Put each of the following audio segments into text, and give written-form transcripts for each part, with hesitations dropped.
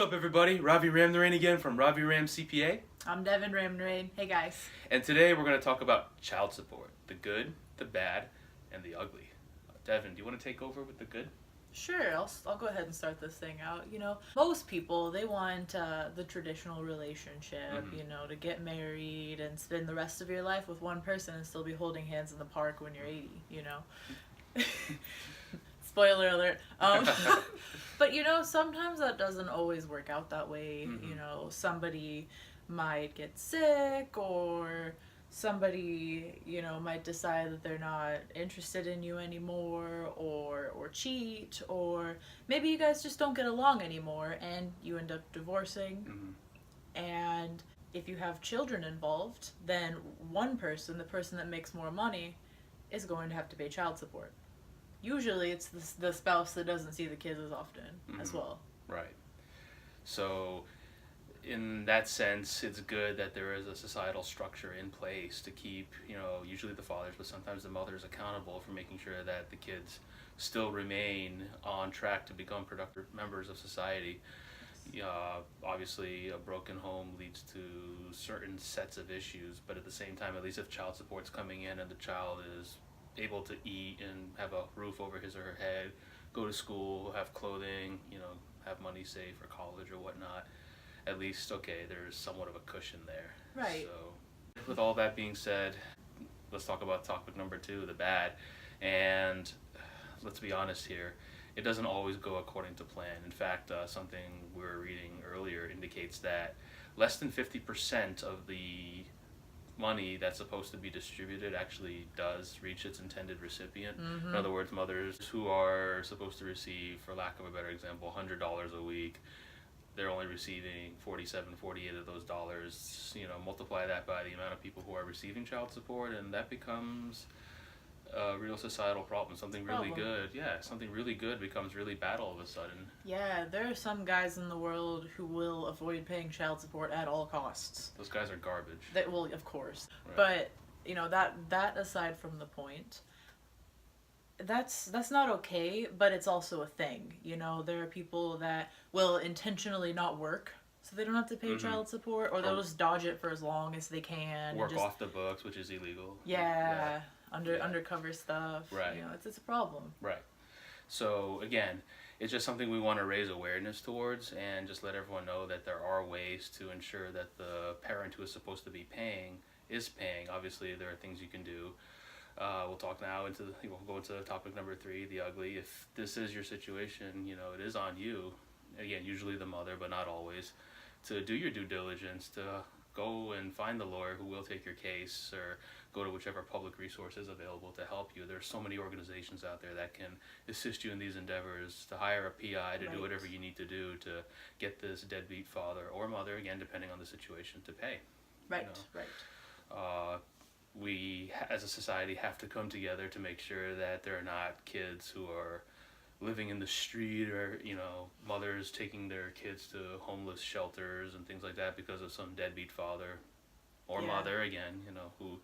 up, everybody? RaviRam again from RaviRamCPA. I'm Devin Ramnarain. Hey guys. And today we're going to talk about child support. The good, the bad, and the ugly. Devin, do you want to take over with the good? Sure, I'll go ahead and start this thing out. Most people, they want the traditional relationship, to get married and spend the rest of your life with one person and still be holding hands in the park when you're 80, Spoiler alert. But, sometimes that doesn't always work out that way. Somebody might get sick, or somebody, might decide that they're not interested in you anymore, or cheat, or maybe you guys just don't get along anymore and you end up divorcing. And if you have children involved, then one person, the person that makes more money, is going to have to pay child support. Usually it's the spouse that doesn't see the kids as often as well. Right. So in that sense, it's good that there is a societal structure in place to keep, usually the fathers, but sometimes the mothers, accountable for making sure that the kids still remain on track to become productive members of society. Obviously, a broken home leads to certain sets of issues, but at the same time, at least if child support's coming in and the child is able to eat and have a roof over his or her head, go to school, have clothing, have money saved for college or whatnot, at least, okay, there's somewhat of a cushion there. Right. So, with all that being said, let's talk about topic number 2, the bad. And let's be honest here, it doesn't always go according to plan. In fact, something we were reading earlier indicates that less than 50% of the money that's supposed to be distributed actually does reach its intended recipient. In other words, mothers who are supposed to receive, for lack of a better example, $100 a week, they're only receiving 47, 48 of those dollars. Multiply that by the amount of people who are receiving child support, and that becomes a real societal problem. Something really good. Yeah, something really good becomes really bad all of a sudden. Yeah, there are some guys in the world who will avoid paying child support at all costs. Those guys are garbage. Well, of course. Right. But, that aside from the point, that's not okay, but it's also a thing. There are people that will intentionally not work so they don't have to pay child support, or they'll just dodge it for as long as they can. Work off the books, which is illegal. Yeah. Undercover stuff. Right. It's a problem. Right. So again, it's just something we want to raise awareness towards, and just let everyone know that there are ways to ensure that the parent who is supposed to be paying is paying. Obviously, there are things you can do. We'll talk now we'll go into topic number 3, the ugly. If this is your situation, it is on you. Again, usually the mother, but not always, to do your due diligence, to go and find the lawyer who will take your case, or go to whichever public resource is available to help you. There's so many organizations out there that can assist you in these endeavors, to hire a PI, to do whatever you need to do to get this deadbeat father or mother, again, depending on the situation, to pay. Right. We, as a society, have to come together to make sure that there are not kids who are living in the street, or mothers taking their kids to homeless shelters and things like that because of some deadbeat father or mother, again, who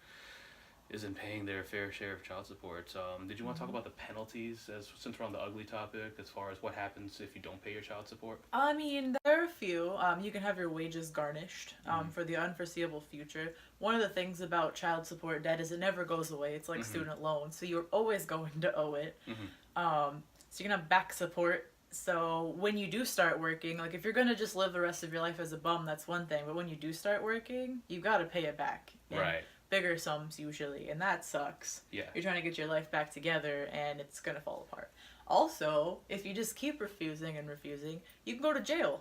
isn't paying their fair share of child support. Did you want to talk about the penalties, since we're on the ugly topic, as far as what happens if you don't pay your child support? There are a few. You can have your wages garnished for the unforeseeable future. One of the things about child support debt is it never goes away. It's like student loans, so you're always going to owe it. So you can have back support. So when you do start working, like if you're going to just live the rest of your life as a bum, that's one thing. But when you do start working, you've got to pay it back. Right. Bigger sums usually, and that sucks. Yeah. You're trying to get your life back together, and it's going to fall apart. Also, if you just keep refusing, you can go to jail.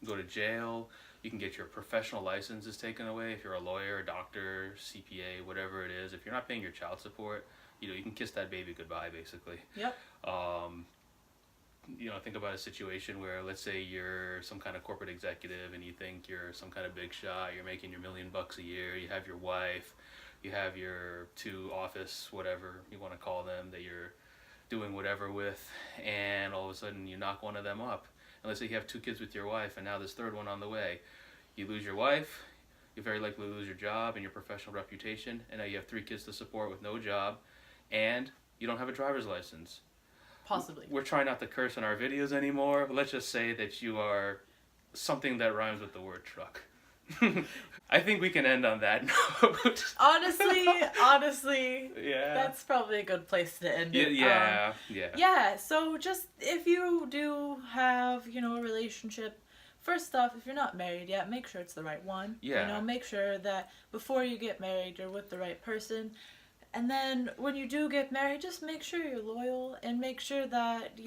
Go to jail. You can get your professional licenses taken away if you're a lawyer, a doctor, CPA, whatever it is. If you're not paying your child support, you can kiss that baby goodbye, basically. Yep. Think about a situation where, let's say you're some kind of corporate executive and you think you're some kind of big shot, you're making your $1 million a year, you have your wife, you have your 2 office, whatever you want to call them, that you're doing whatever with, and all of a sudden you knock one of them up. And let's say you have 2 kids with your wife, and now this 3rd one on the way. You lose your wife, you very likely lose your job and your professional reputation, and now you have 3 kids to support with no job, and you don't have a driver's license. Possibly. We're trying not to curse in our videos anymore, but let's just say that you are something that rhymes with the word truck. I think we can end on that note. Honestly, Yeah. that's probably a good place to end it. Yeah. Yeah, so just if you do have, a relationship, first off, if you're not married yet, make sure it's the right one. Yeah. Make sure that before you get married, you're with the right person. And then when you do get married, just make sure you're loyal and make sure that,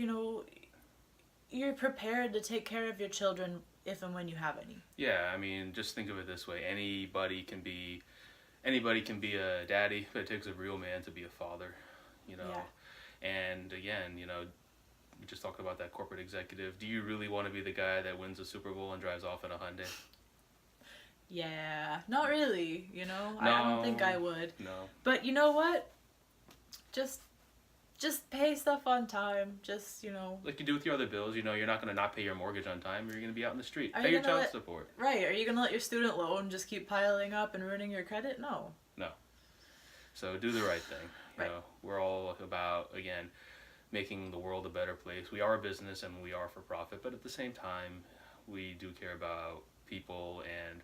you're prepared to take care of your children if and when you have any. Yeah, I mean, just think of it this way. Anybody can be a daddy, but it takes a real man to be a father, Yeah. And again, we just talked about that corporate executive. Do you really want to be the guy that wins the Super Bowl and drives off in a Hyundai? Yeah, not really, No, I don't think I would. No. But you know what? Just pay stuff on time. Just, Like you do with your other bills, you're not going to not pay your mortgage on time, or you're going to be out in the street. Are Pay you your gonna child support. Right. Are you going to let your student loan just keep piling up and ruining your credit? No. So do the right thing. Right. We're all about, again, making the world a better place. We are a business and we are for profit, but at the same time, we do care about people and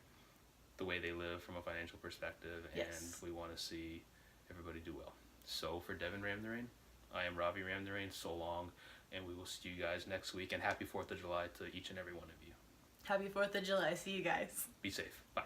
the way they live from a financial perspective, Yes. and we want to see everybody do well. So for Devin Ramnarain, I am Ravi Ramnarain. So long, and we will see you guys next week. And happy 4th of July to each and every one of you. Happy 4th of July. See you guys. Be safe. Bye.